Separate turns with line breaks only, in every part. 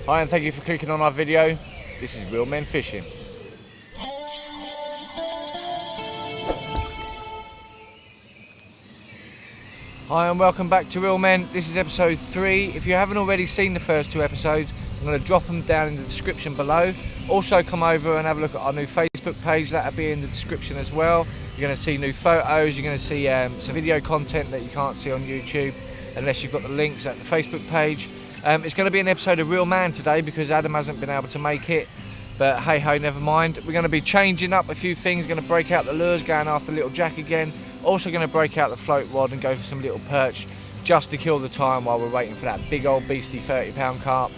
Hi and thank you for clicking on our video. This is Real Men Fishing. Hi and welcome back to Real Men. This is episode 3. If you haven't already seen the first 2 episodes, I'm going to drop them down in the description below. Also come over and have a look at our new Facebook page, that'll be in the description as well. You're going to see new photos, you're going to see some video content that you can't see on YouTube unless you've got the links at the Facebook page. It's going to be an episode of Real Man today because Adam hasn't been able to make it, but hey ho, never mind. We're going to be changing up a few things, going to break out the lures, going after little jack again. Also going to break out the float rod and go for some little perch just to kill the time while we're waiting for that big old beastie 30-pound carp.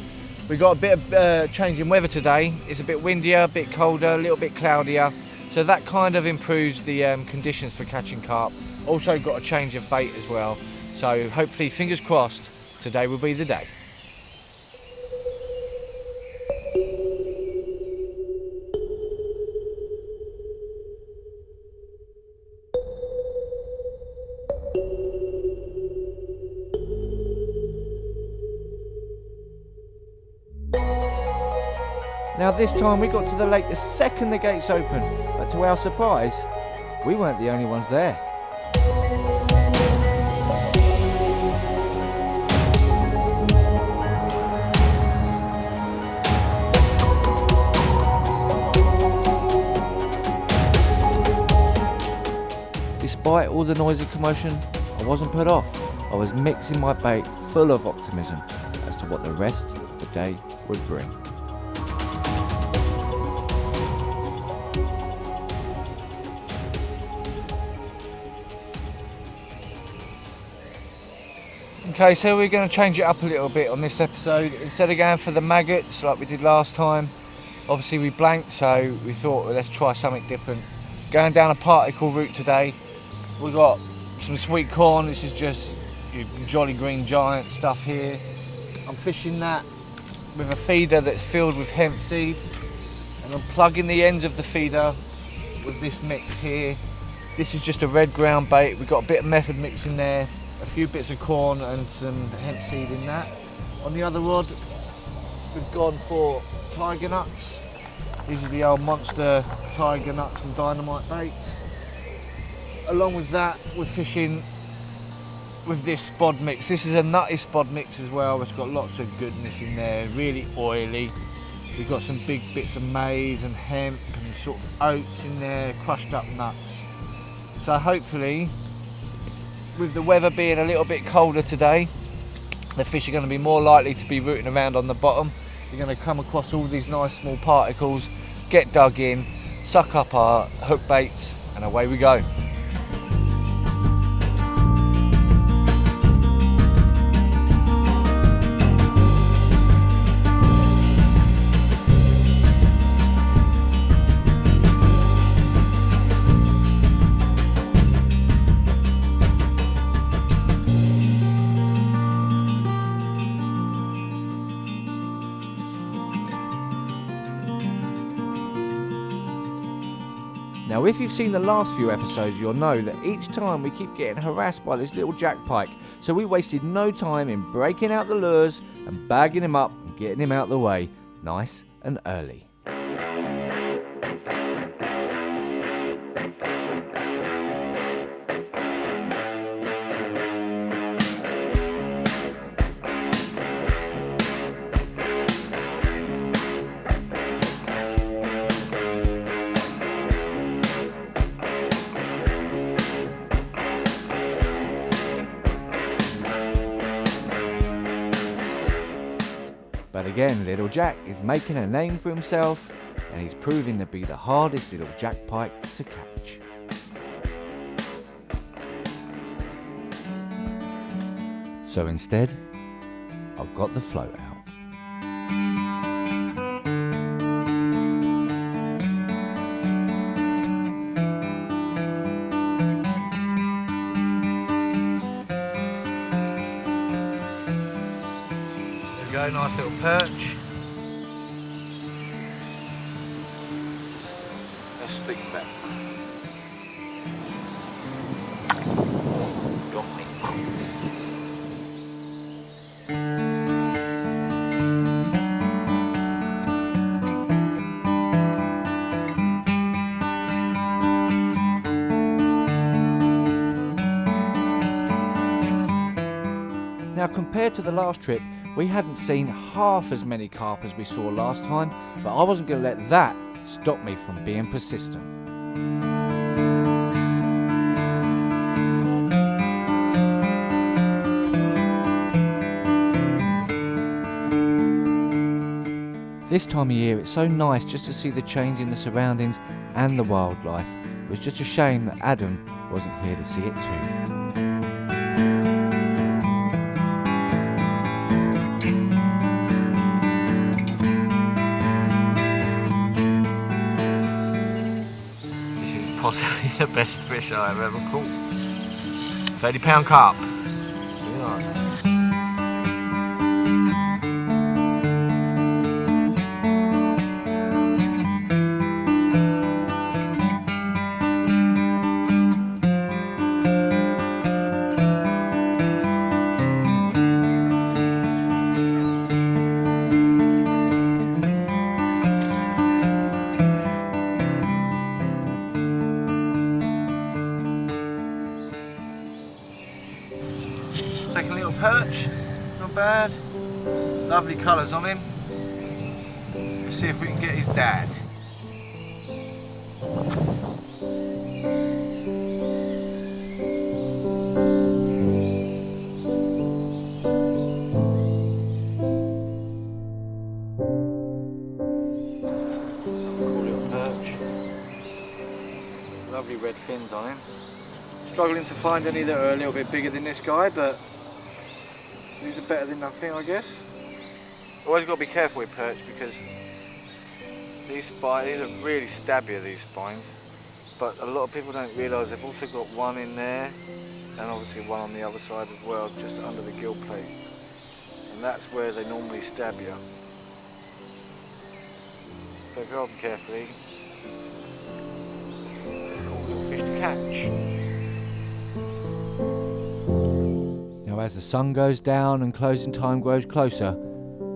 We've got a bit of change in weather today. It's a bit windier, a bit colder, a little bit cloudier, so that kind of improves the conditions for catching carp. Also got a change of bait as well, so hopefully, fingers crossed, today will be the day. Now this time we got to the lake the second the gates opened, but to our surprise, we weren't the only ones there. Despite all the noise and commotion, I wasn't put off. I was mixing my bait full of optimism as to what the rest of the day would bring. Okay, so we're going to change it up a little bit on this episode. Instead of going for the maggots like we did last time, obviously we blanked, so we thought, well, let's try something different. Going down a particle route today. We've got some sweet corn. This is just your Jolly Green Giant stuff here. I'm fishing that with a feeder that's filled with hemp seed, and I'm plugging the ends of the feeder with this mix here. This is just a red ground bait. We've got a bit of method mix in there, a few bits of corn and some hemp seed in that. On the other rod, we've gone for tiger nuts. These are the old monster tiger nuts and dynamite baits. Along with that, we're fishing with this spod mix. This is a nutty spod mix as well. It's got lots of goodness in there, really oily. We've got some big bits of maize and hemp and sort of oats in there, crushed up nuts. So hopefully, with the weather being a little bit colder today, the fish are going to be more likely to be rooting around on the bottom. You're going to come across all these nice small particles, get dug in, suck up our hook baits, and away we go. Now if you've seen the last few episodes, you'll know that each time we keep getting harassed by this little jack pike, so we wasted no time in breaking out the lures and bagging him up and getting him out the way, nice and early. But again, little Jack is making a name for himself, and he's proving to be the hardest little jack pike to catch. So instead, I've got the float out. There we go, nice little perch. Let's stick it back. Got me. Now compared to the last trip, we hadn't seen half as many carp as we saw last time, but I wasn't going to let that stop me from being persistent. This time of year, it's so nice just to see the change in the surroundings and the wildlife. It was just a shame that Adam wasn't here to see it too. This is possibly the best fish I've ever caught. 30-pound carp. Yeah. Second little perch, not bad. Lovely colours on him. Let's see if we can get his dad. Cool little perch. Lovely red fins on him. Struggling to find any that are a little bit bigger than this guy, but these are better than nothing, I guess. Always got to be careful with perch because these are really stabbier, these spines. But a lot of people don't realise they've also got one in there and obviously one on the other side as well, just under the gill plate. And that's where they normally stab you. But if you hold them carefully, they're a cool little fish to catch. Now as the sun goes down and closing time grows closer,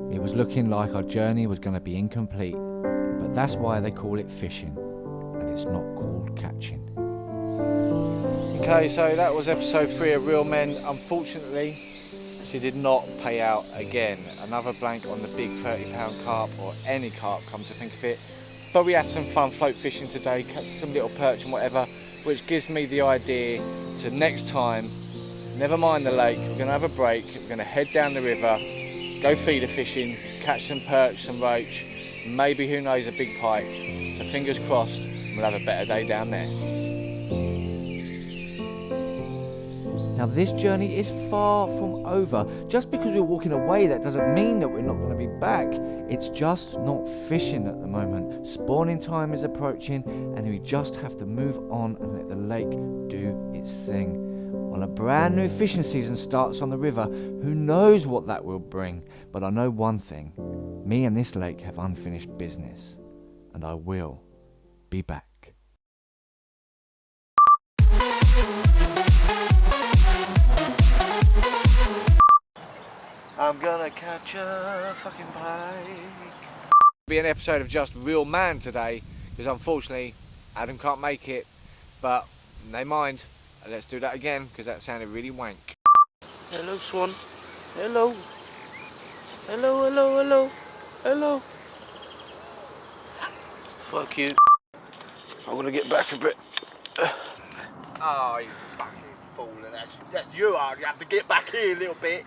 it was looking like our journey was going to be incomplete, but that's why they call it fishing, and it's not called catching. Okay, so that was episode 3 of Real Men. Unfortunately, she did not pay out again. Another blank on the big 30-pound carp, or any carp come to think of it. But we had some fun float fishing today, catch some little perch and whatever, which gives me the idea to next time, never mind the lake, we're going to have a break, we're going to head down the river, go feeder fishing, catch some perch, some roach, maybe, who knows, a big pike. So fingers crossed, we'll have a better day down there. Now this journey is far from over. Just because we're walking away, that doesn't mean that we're not going to be back. It's just not fishing at the moment. Spawning time is approaching and we just have to move on and let the lake do its thing. Well, a brand new fishing season starts on the river. Who knows what that will bring? But I know one thing. Me and this lake have unfinished business. And I will be back. I'm gonna catch a fucking pike. Be an episode of just Real Man today, because unfortunately Adam can't make it, but no mind. Let's do that again, because that sounded really wank. Hello, Swan. Hello. Hello, hello, hello. Hello. Fuck you. I'm gonna get back a bit. Oh, you fucking fool. That's you are. You have to get back here a little bit.